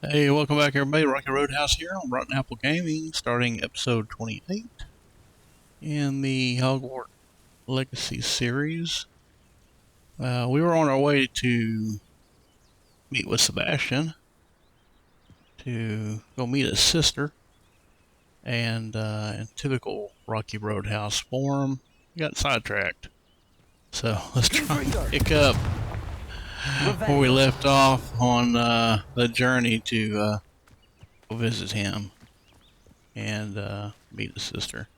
Hey, welcome back, everybody. Rocky Roadhouse here on Rotten Apple Gaming, starting episode 28 in the Hogwarts Legacy series. We were on our way to meet with Sebastian to go meet his sister, and in typical Rocky Roadhouse form, we got sidetracked. So let's try and pick up where we left off on the journey to go visit him and meet his sister.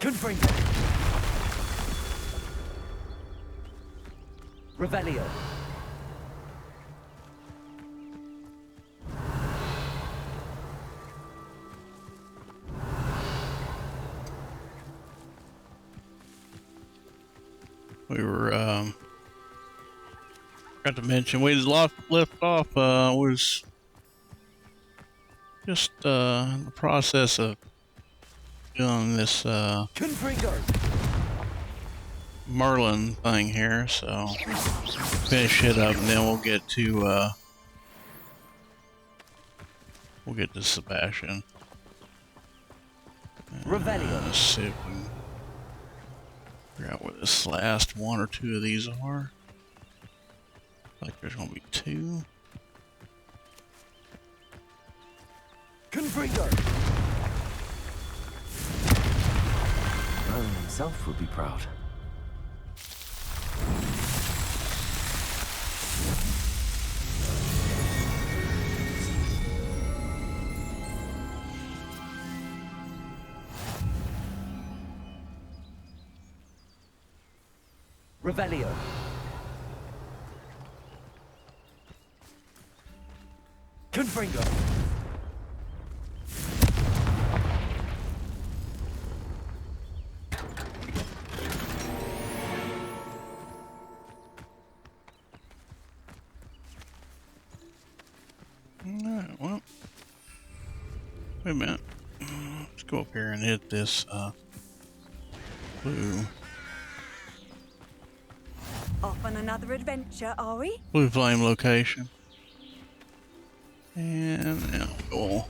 Confringo. Revelio. We were got to mention we left off was just in the process of doing this Confringo. Merlin thing here, so finish it up and then we'll get to Sebastian. Revelio. Let's see if we can figure out where this last one or two of these are. Like there's gonna be two. Confringo. Merlin himself would be proud. Revelio. Confringo. Alright, well, wait a minute. Let's go up here and hit this blue Off on another adventure, are we? flame location. And now we'll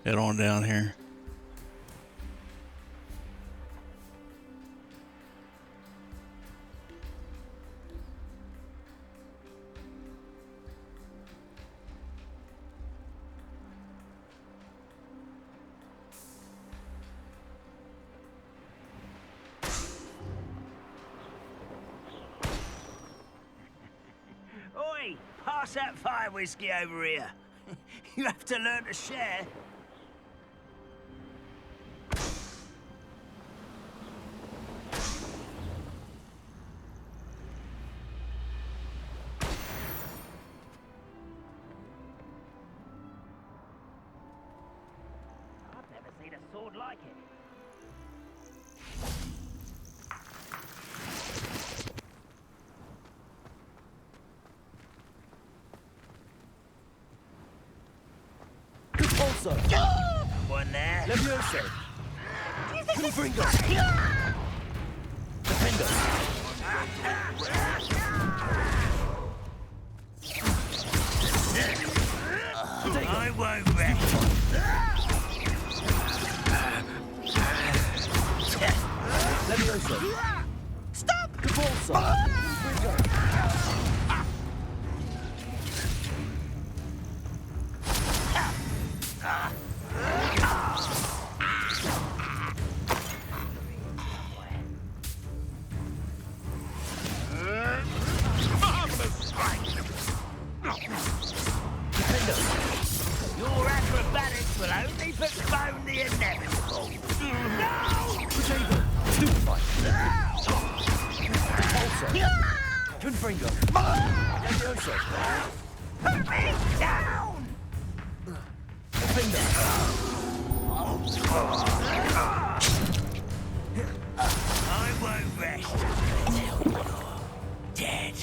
head on down here. Oi! Pass that fire whiskey over here. You have to learn to share. I've never seen a sword like it. Repulsor. One there. Levioso. Confringo. Defender. I won't rest. Levioso. Stop! Repulsor. Confringo. Your acrobatics will only postpone the inevitable. No! Potato. Stupefy. Repulsor. Confringo. Levioso. Put me down! Defender. I won't rest until you're dead.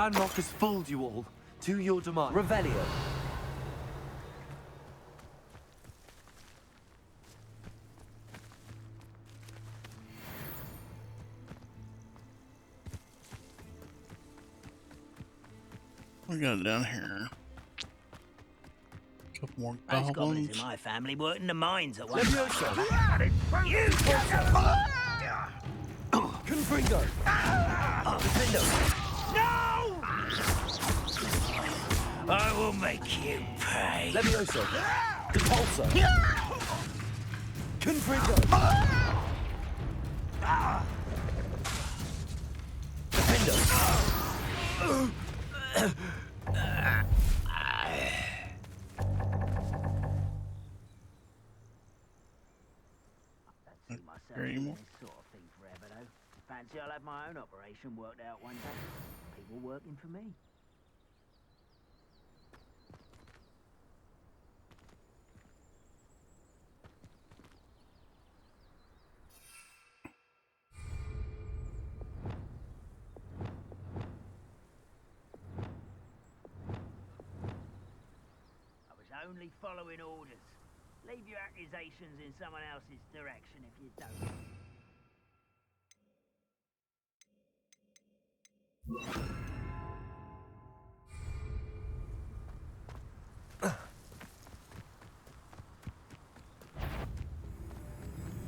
Ranrock has fooled you all. To your demise. Revelio. We got it down here. A couple more Most goblins goblins. in my family worked in the mines at one Levioso. time. You Confringo. Defendo. No! I will make you pay. Levioso. Depulso. Confringo. Defendo. See myself Here doing anymore? this sort of thing forever, though. Fancy I'll have my own operation worked out one day. People working for me. I was only following orders. Leave your accusations in someone else's direction if you don't.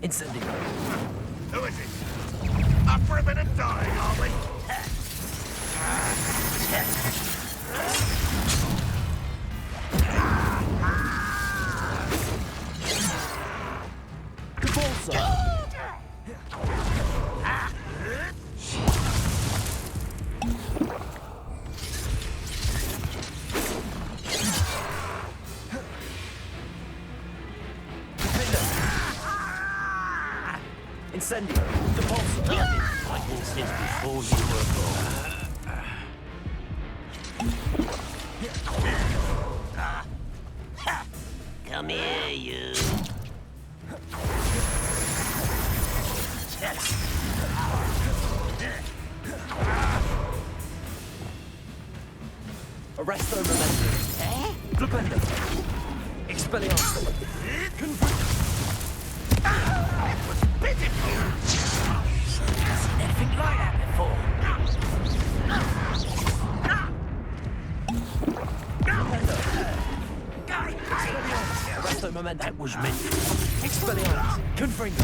Incendio. Who is it? Up for a bit of dying, are we? Depulso. Incendio. Depulso. Like this since before you were born. Come here, you. Arresto Momentum. Flipendo. Expelliarmus. Confringo. Anything like that before? Arresto Momentum. That was meant. Expelliarmus. Confringo.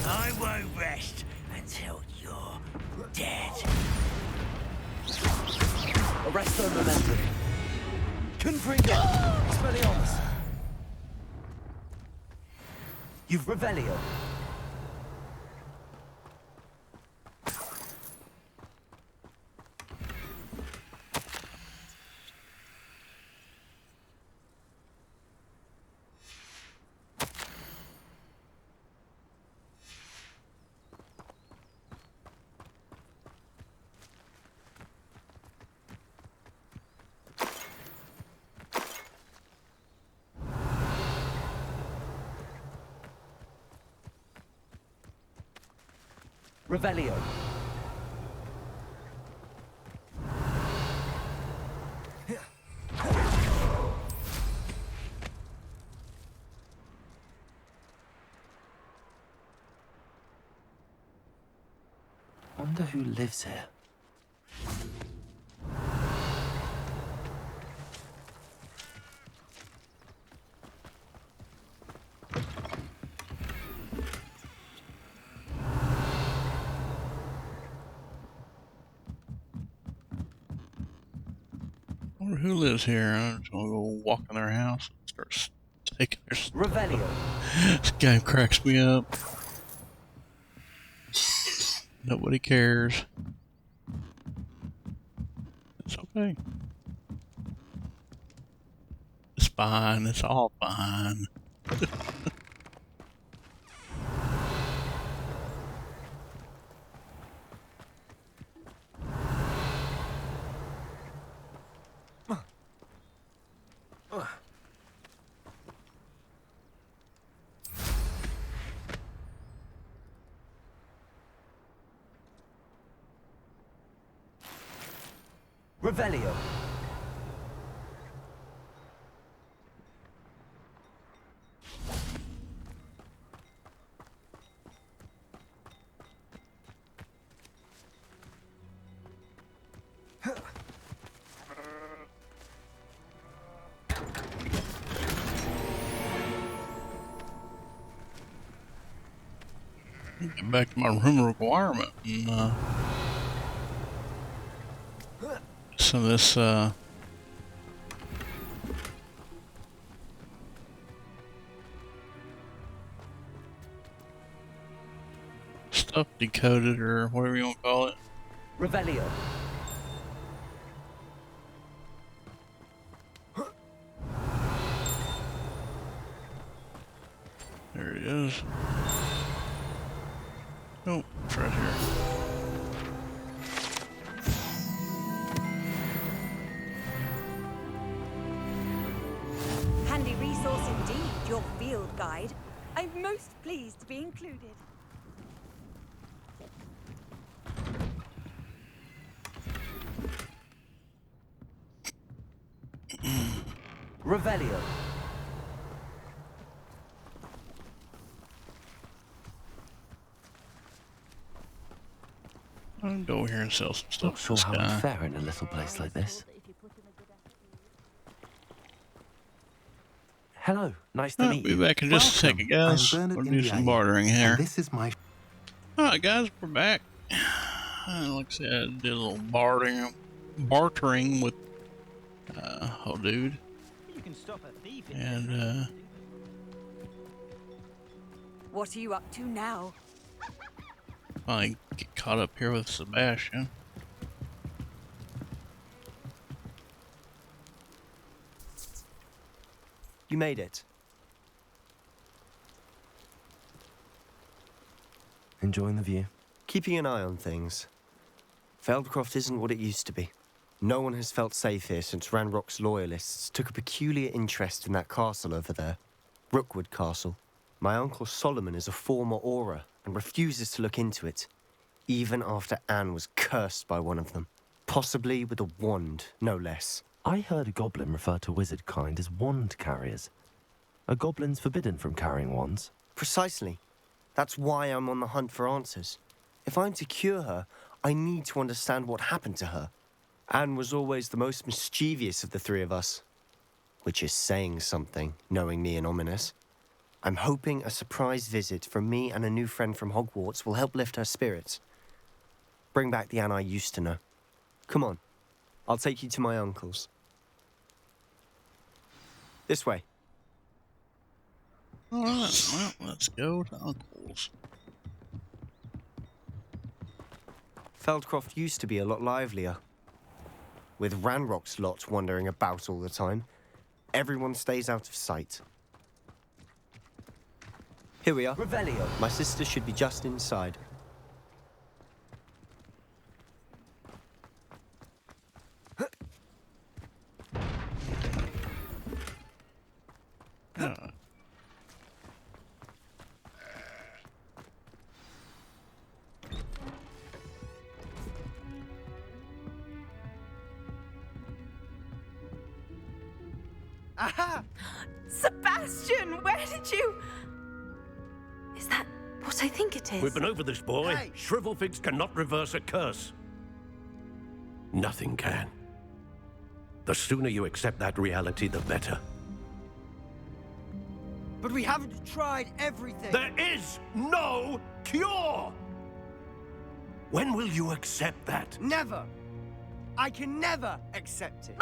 I won't rest until you're dead. Arresto Momentum. Confringo. Expelliarmus. You've Revelio. Revelio. Wonder who lives here. I wonder who lives here. I'm just gonna go walk in their house and start taking their stuff. Revelio. This game cracks me up. Nobody cares. It's okay. It's fine. It's all fine. Revelio. Get back to my room requirement and some of this stuff decoded, or whatever you want to call it. Revelio. There it is. Oh, it's right here. Handy resource indeed, your field guide. I'm most pleased to be included. Revelio. I'll go over here and sell some stuff. Not sure to how this I'd guy. fare in a little place like this. Hello, nice to I'll meet be you. back in just a second, guys. I'm Bernard We'll do some Indiana, bartering here. and this is my... Alright, guys, we're back. Like I said, I did a little bartering with oh dude. You can stop a thief in And What are you up to now? finally get caught up here with Sebastian. You made it. Enjoying the view? Keeping an eye on things. Feldcroft isn't what it used to be. No one has felt safe here since Ranrock's Loyalists took a peculiar interest in that castle over there. Rookwood Castle. My uncle Solomon is a former Auror and refuses to look into it, even after Anne was cursed by one of them. Possibly with a wand, no less. I heard a goblin refer to wizard kind as wand carriers. Are goblins forbidden from carrying wands? Precisely. That's why I'm on the hunt for answers. If I'm to cure her, I need to understand what happened to her. Anne was always the most mischievous of the three of us. Which is saying something, knowing me and Ominous. I'm hoping a surprise visit from me and a new friend from Hogwarts will help lift her spirits. Bring back the Anne I used to know. Come on, I'll take you to my uncle's. This way. Alright, well, let's go to Uncle's. Feldcroft used to be a lot livelier. With Ranrock's lot wandering about all the time, everyone stays out of sight. Here we are. Revelio. My sister should be just inside. Aha! Sebastian, where did you... Is that what I think it is? We've been over this, boy. Shrivelfigs cannot reverse a curse. Nothing can. The sooner you accept that reality, the better. But we haven't tried everything. There is no cure! When will you accept that? Never. I can never accept it.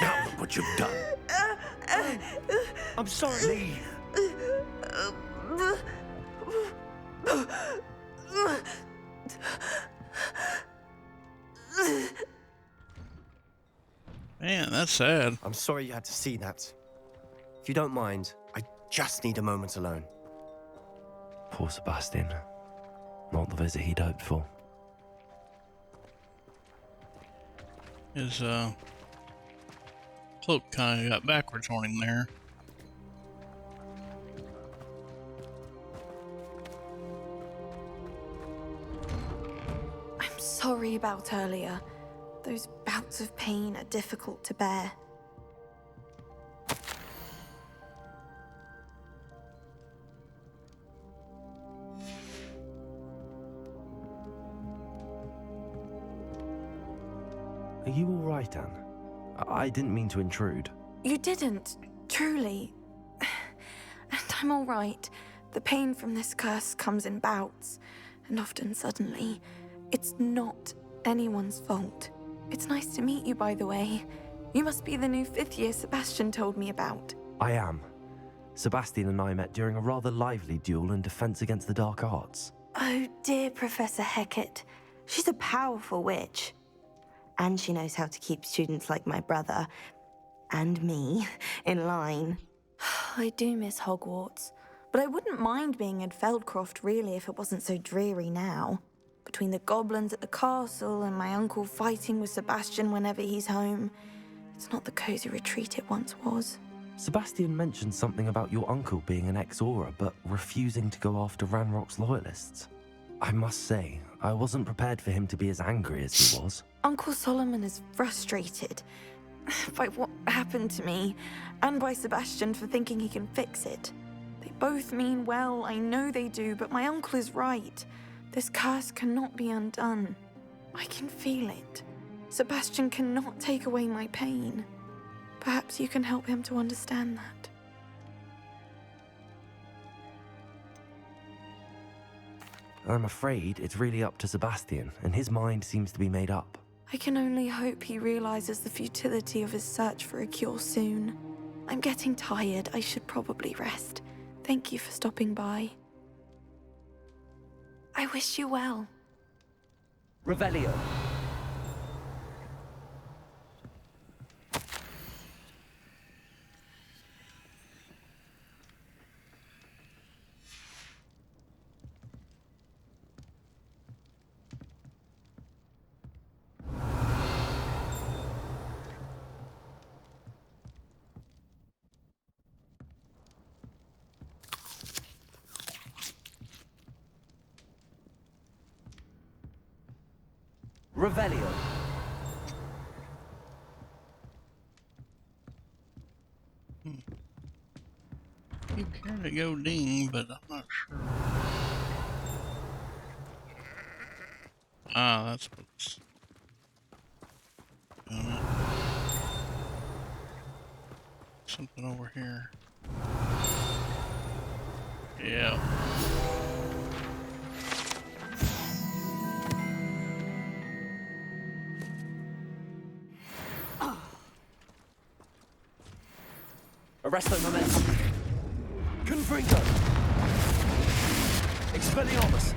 Now look what you've done. I'm sorry. Leave. Man, that's sad. I'm sorry you had to see that. If you don't mind, I just need a moment alone. Poor Sebastian. Not the visit he'd hoped for. His cloak kind of got backwards on him there. I'm sorry about earlier. Those bouts of pain are difficult to bear. Are you all right, Anne? I didn't mean to intrude. You didn't, truly. And I'm all right. The pain from this curse comes in bouts, and often suddenly. It's not anyone's fault. It's nice to meet you, by the way. You must be the new 5th year Sebastian told me about. I am. Sebastian and I met during a rather lively duel in defense against the dark arts. Oh, dear Professor Hecat. She's a powerful witch. And she knows how to keep students like my brother, and me, in line. I do miss Hogwarts, but I wouldn't mind being in Feldcroft, really, if it wasn't so dreary now. Between the goblins at the castle and my uncle fighting with Sebastian whenever he's home, it's not the cozy retreat it once was. Sebastian mentioned something about your uncle being an ex-Auror, but refusing to go after Ranrock's Loyalists. I must say, I wasn't prepared for him to be as angry as he was. Uncle Solomon is frustrated by what happened to me, and by Sebastian for thinking he can fix it. They both mean well, I know they do, but my uncle is right. This curse cannot be undone. I can feel it. Sebastian cannot take away my pain. Perhaps you can help him to understand that. I'm afraid it's really up to Sebastian, and his mind seems to be made up. I can only hope he realizes the futility of his search for a cure soon. I'm getting tired. I should probably rest. Thank you for stopping by. I wish you well. Revelio. Revelio. Keep hearing it go ding, but I'm not sure. Ah, that's what's doing it. Something over here. Yeah. Arresto momentum. Confringo. Expelliarmus.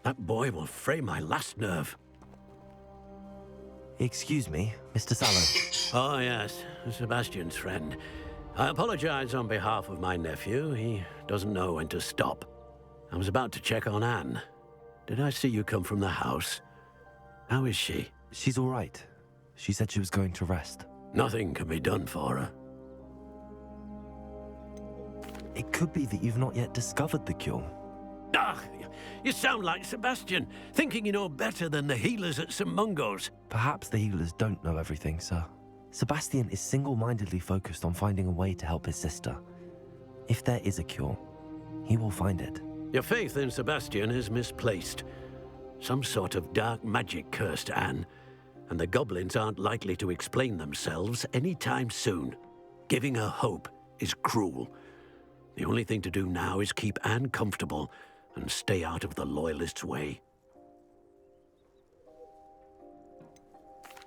That boy will fray my last nerve. Excuse me, Mr. Sallow. Oh, yes, Sebastian's friend. I apologize on behalf of my nephew. He doesn't know when to stop. I was about to check on Anne. Did I see you come from the house? How is she? She's all right. She said she was going to rest. Nothing can be done for her. It could be that you've not yet discovered the cure. Ah, you sound like Sebastian, thinking you know better than the healers at St. Mungo's. Perhaps the healers don't know everything, sir. Sebastian is single-mindedly focused on finding a way to help his sister. If there is a cure, he will find it. Your faith in Sebastian is misplaced. Some sort of dark magic cursed Anne, and the goblins aren't likely to explain themselves anytime soon. Giving her hope is cruel. The only thing to do now is keep Anne comfortable and stay out of the Loyalists' way.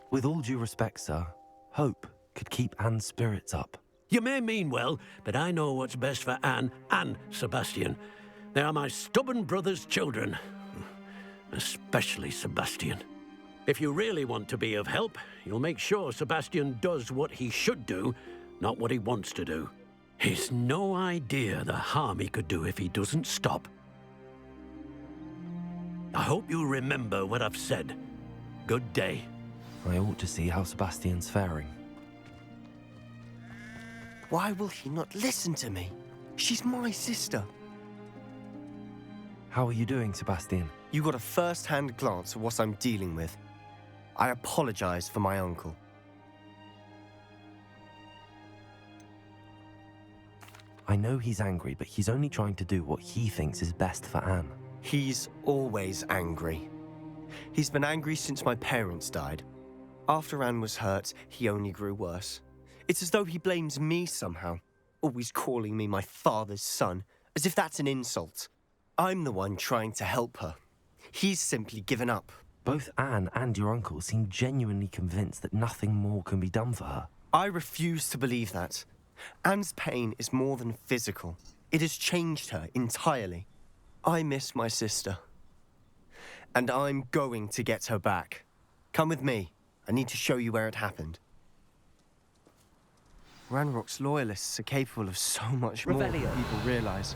With all due respect, sir, hope could keep Anne's spirits up. You may mean well, but I know what's best for Anne and Sebastian. They are my stubborn brother's children. Especially Sebastian. If you really want to be of help, you'll make sure Sebastian does what he should do, not what he wants to do. He's no idea the harm he could do if he doesn't stop. I hope you remember what I've said. Good day. I ought to see how Sebastian's faring. Why will he not listen to me? She's my sister. How are you doing, Sebastian? You got a first-hand glance at what I'm dealing with. I apologize for my uncle. I know he's angry, but he's only trying to do what he thinks is best for Anne. He's always angry. He's been angry since my parents died. After Anne was hurt, he only grew worse. It's as though he blames me somehow, always calling me my father's son, as if that's an insult. I'm the one trying to help her. He's simply given up. Both Anne and your uncle seem genuinely convinced that nothing more can be done for her. I refuse to believe that. Anne's pain is more than physical. It has changed her entirely. I miss my sister. And I'm going to get her back. Come with me. I need to show you where it happened. Ranrock's Loyalists are capable of so much more than people realize.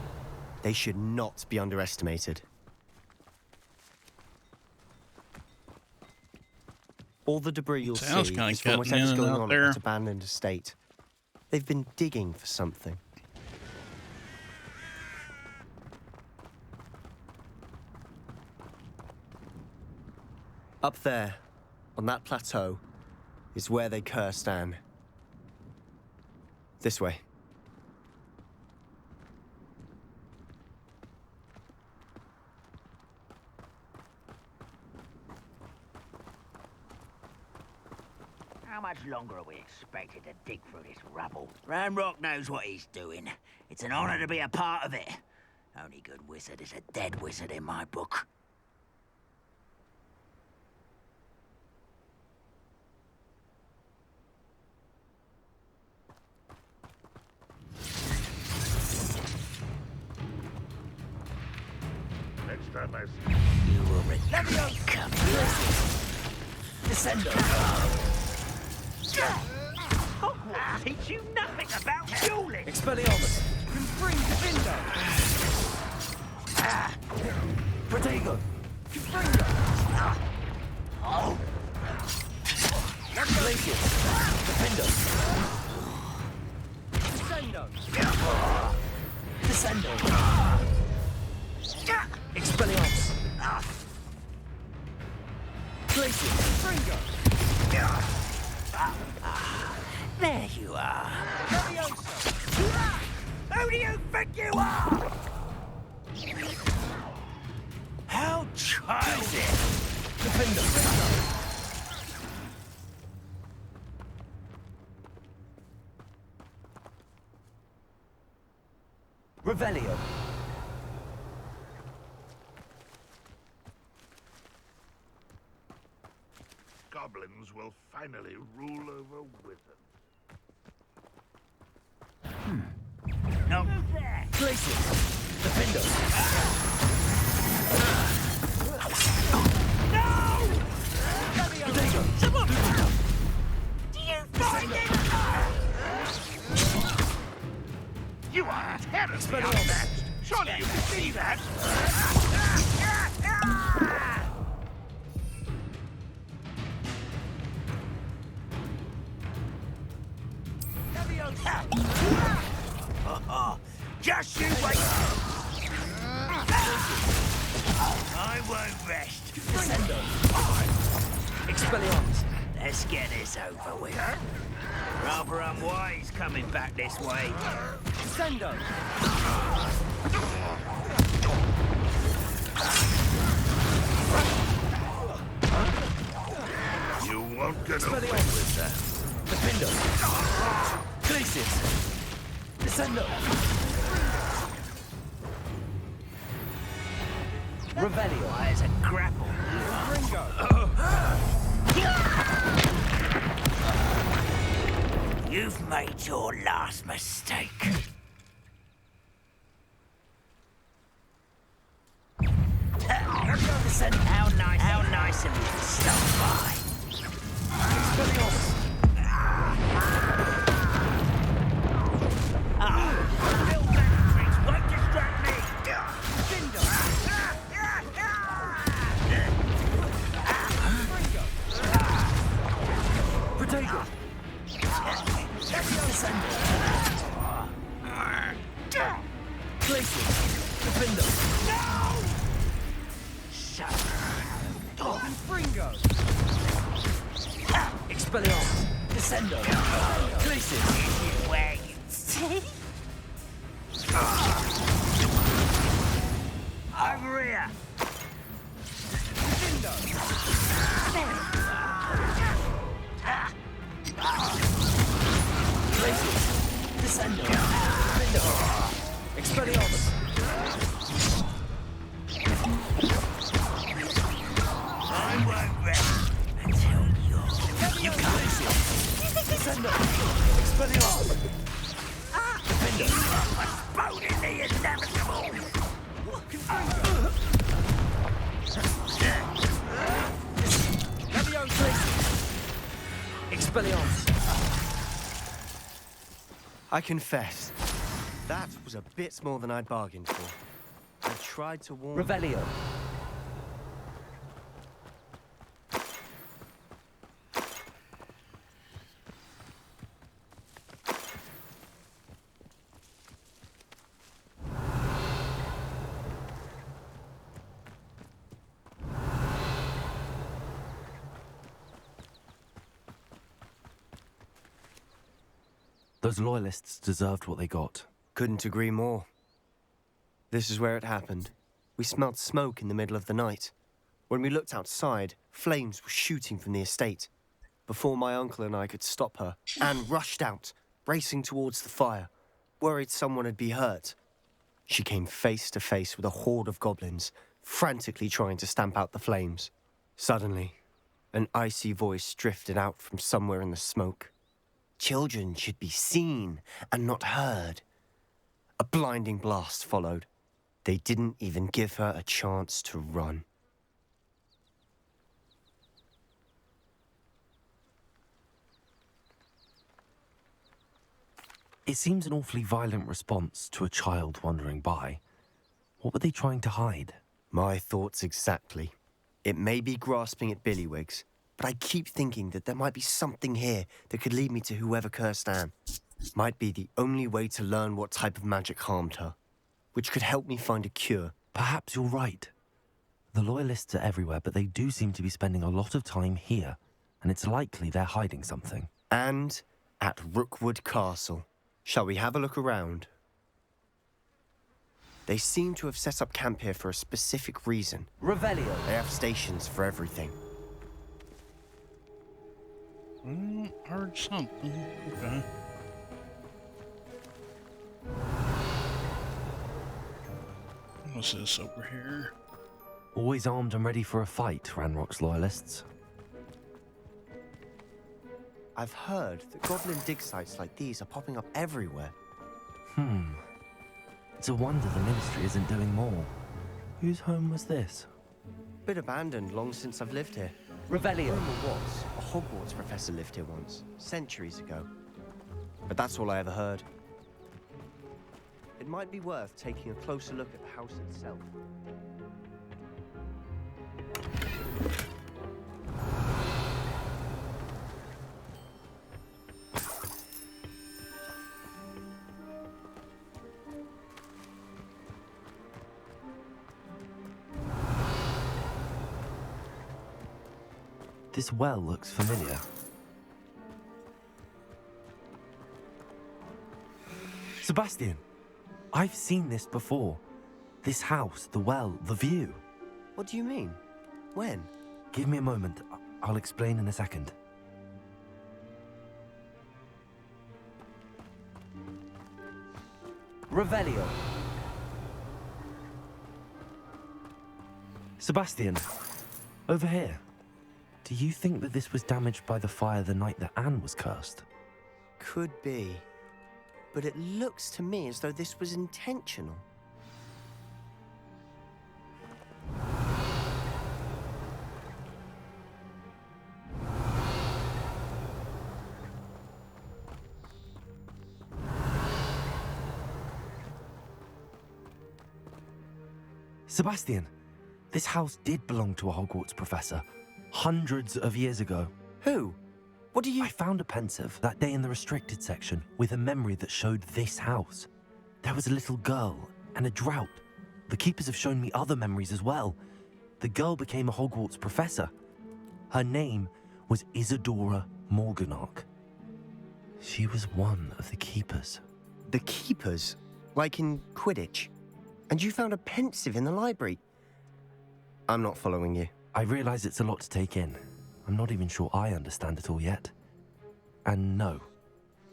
They should not be underestimated. All the debris you'll see is from whatever's going on at that abandoned estate. They've been digging for something. Up there, on that plateau, is where they cursed Anne. This way. How much longer are we expected to dig through this rubble? Ranrock knows what he's doing. It's an honor to be a part of it. Only good wizard is a dead wizard in my book. Next time I see you will regret coming. Descendo. Hogwarts teach you nothing about dueling. Expelliarmus. Confring Defendo. Protego. Confringo. Glacius. Defendo. Descendo. Descendo. Expelliarmus. Glacius. Confringo. There you are. Who do you think you are? How childish! Defender. Revelio. goblins will finally rule over wizards. No. Places. Defendo. No! Protego. Someone! Do you find it? You are terribly outmatched. Surely you can see that. Just you wait! I won't rest. Descendo. Expelliarmus. Let's get this over with. Rather unwise coming back this way. Descendo. You won't get away with that. Defendo. Glacius. Descendo. Revelio. There's a grapple. Ringo. You've made your last mistake. How nice of you to stop by. Expelliarmus. Little tricks won't distract me. Expelliarmus! Descendo! Glacius! This is where you... Over here! Glacius! Descendo! Expelliarmus! I won't rest until you come. Descendo! Expelliarmus! Postponing the inevitable! Levio Glacius! Expelliarmus! I confess, that was a bit more than I'd bargained for. I tried to warn... Revelio! Those Loyalists deserved what they got. Couldn't agree more. This is where it happened. We smelled smoke in the middle of the night. When we looked outside, flames were shooting from the estate. Before my uncle and I could stop her, Anne rushed out, racing towards the fire, worried someone had been hurt. She came face to face with a horde of goblins, frantically trying to stamp out the flames. Suddenly, an icy voice drifted out from somewhere in the smoke. Children should be seen and not heard. A blinding blast followed. They didn't even give her a chance to run. It seems an awfully violent response to a child wandering by. What were they trying to hide? My thoughts exactly. It may be grasping at Billywigs, but I keep thinking that there might be something here that could lead me to whoever cursed Anne. Might be the only way to learn what type of magic harmed her, which could help me find a cure. Perhaps you're right. The Loyalists are everywhere, but they do seem to be spending a lot of time here, and it's likely they're hiding something. And at Rookwood Castle. Shall we have a look around? They seem to have set up camp here for a specific reason. Revelio! They have stations for everything. Heard something. Okay. What's this over here? Always armed and ready for a fight, Ranrock's Loyalists. I've heard that goblin dig sites like these are popping up everywhere. It's a wonder the Ministry isn't doing more. Whose home was this? Bit abandoned long since I've lived here. Revelio! Rumor was a Hogwarts professor lived here once, centuries ago. But that's all I ever heard. It might be worth taking a closer look at the house itself. This well looks familiar. Sebastian! I've seen this before. This house, the well, the view. What do you mean? When? Give me a moment. I'll explain in a second. Revelio! Sebastian, over here. Do you think that this was damaged by the fire the night that Anne was cursed? Could be. But it looks to me as though this was intentional. Sebastian, this house did belong to a Hogwarts professor, hundreds of years ago. Who? What do you... I found a pensive that day in the restricted section with a memory that showed this house. There was a little girl and a drought. The keepers have shown me other memories as well. The girl became a Hogwarts professor. Her name was Isadora Morganach. She was one of the keepers. The keepers? Like in Quidditch? And you found a pensive in the library? I'm not following you. I realize it's a lot to take in. I'm not even sure I understand it all yet. And no,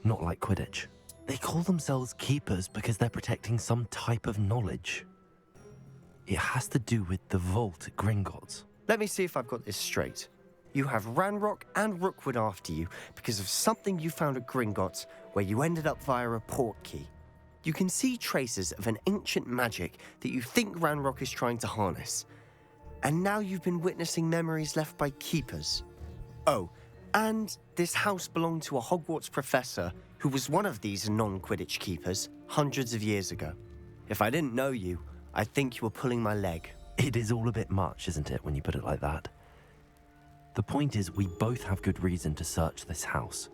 not like Quidditch. They call themselves keepers because they're protecting some type of knowledge. It has to do with the vault at Gringotts. Let me see if I've got this straight. You have Ranrock and Rookwood after you because of something you found at Gringotts where you ended up via a port key. You can see traces of an ancient magic that you think Ranrock is trying to harness. And now you've been witnessing memories left by keepers. Oh, and this house belonged to a Hogwarts professor who was one of these non-Quidditch keepers hundreds of years ago. If I didn't know you, I'd think you were pulling my leg. It is all a bit much, isn't it, when you put it like that? The point is, we both have good reason to search this house.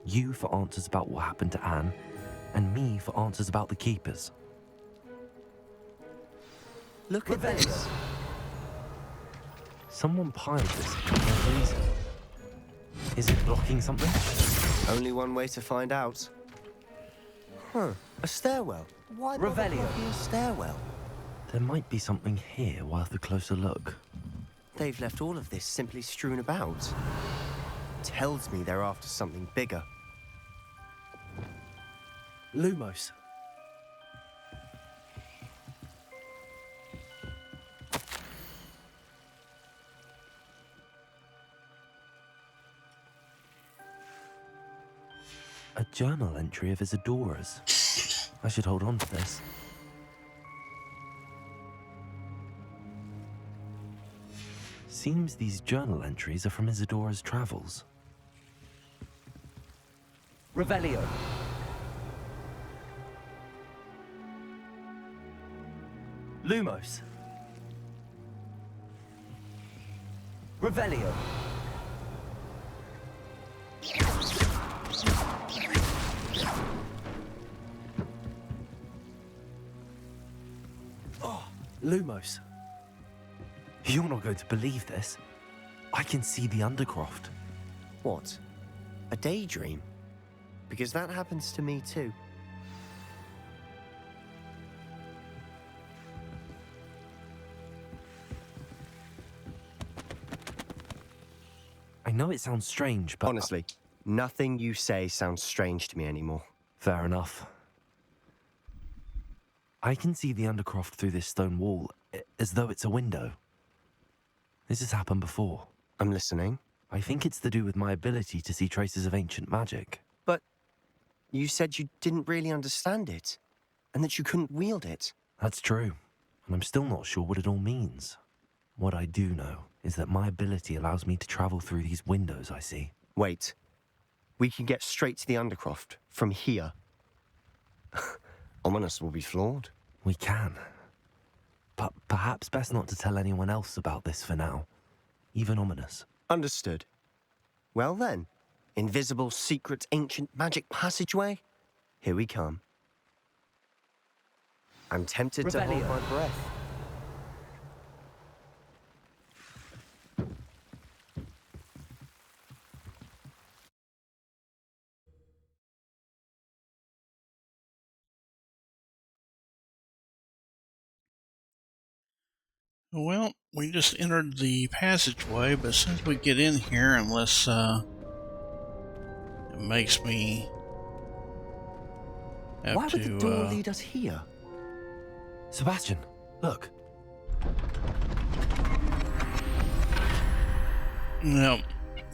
You for answers about what happened to Anne, and me for answers about the keepers. Look at this. Someone piled this for no reason. Is it blocking something? Only one way to find out. Huh, a stairwell. Why bother Revelio. blocking a stairwell? There might be something here worth a closer look. They've left all of this simply strewn about. Tells me they're after something bigger. Lumos. A journal entry of Isadora's. I should hold on to this. Seems these journal entries are from Isadora's travels. Revelio. Lumos. Revelio. Oh, Lumos. You're not going to believe this. I can see the Undercroft. What? A daydream? Because that happens to me too. I know it sounds strange, but... Honestly, nothing you say sounds strange to me anymore. Fair enough. I can see the Undercroft through this stone wall, as though it's a window. This has happened before. I'm listening. I think it's to do with my ability to see traces of ancient magic. But you said you didn't really understand it, and that you couldn't wield it. That's true, and I'm still not sure what it all means. What I do know is that my ability allows me to travel through these windows I see. Wait. We can get straight to the Undercroft from here. Ominous will be flawed. We can. But perhaps best not to tell anyone else about this for now. Even Ominous. Understood. Well then, invisible, secret, ancient magic passageway? Here we come. I'm tempted to hold Revelio. my breath. Well, we just entered the passageway, but since we get in here, unless it makes me have Why would to, the door lead us here? Sebastian, look. Yep.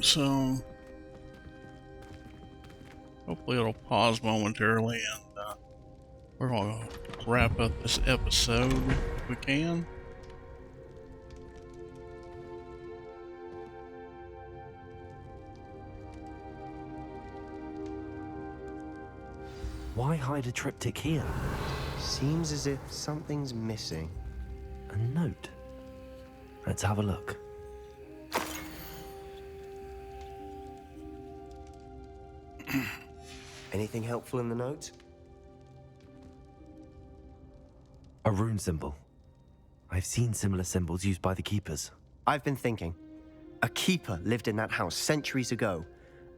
So hopefully it'll pause momentarily, and we're gonna wrap up this episode if we can. Why hide a triptych here? Seems as if something's missing. A note. Let's have a look. Anything helpful in the note? A rune symbol. I've seen similar symbols used by the keepers. I've been thinking. A keeper lived in that house centuries ago,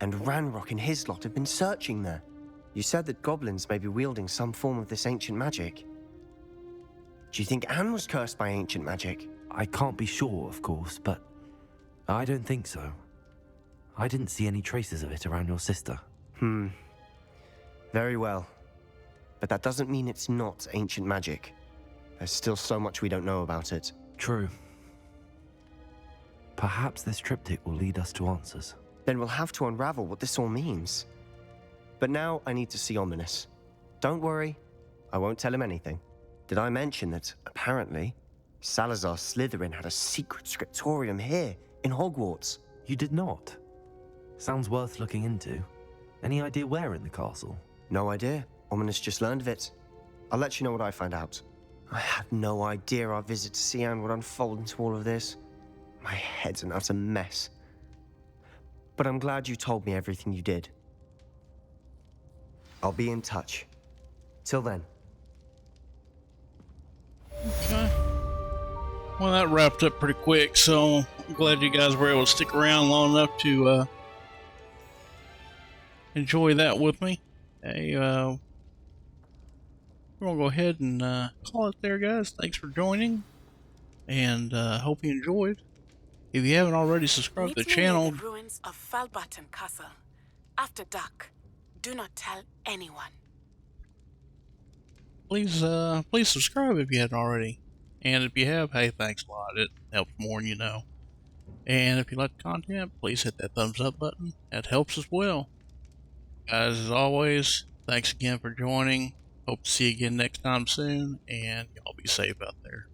and Ranrock and his lot have been searching there. You said that goblins may be wielding some form of this ancient magic. Do you think Anne was cursed by ancient magic? I can't be sure, of course, but I don't think so. I didn't see any traces of it around your sister. Very well. But that doesn't mean it's not ancient magic. There's still so much we don't know about it. True. Perhaps this triptych will lead us to answers. Then we'll have to unravel what this all means. But now I need to see Ominous. Don't worry, I won't tell him anything. Did I mention that, apparently, Salazar Slytherin had a secret scriptorium here, in Hogwarts? You did not? Sounds worth looking into. Any idea where in the castle? No idea. Ominous just learned of it. I'll let you know what I find out. I had no idea our visit to Cian would unfold into all of this. My head's an utter mess. But I'm glad you told me everything you did. I'll be in touch. Till then. Okay. Well, that wrapped up pretty quick, so I'm glad you guys were able to stick around long enough to enjoy that with me. Hey, we're gonna go ahead and call it there, guys. Thanks for joining, and hope you enjoyed. If you haven't already subscribed to the channel, the ruins of Falbaton Castle. After dark. Do not tell anyone. please subscribe if you haven't already. And if you have, hey, thanks a lot. It helps more than you know. And if you like the content, please hit that thumbs up button. That helps as well. Guys, as always, thanks again for joining. Hope to see you again next time soon, and y'all be safe out there.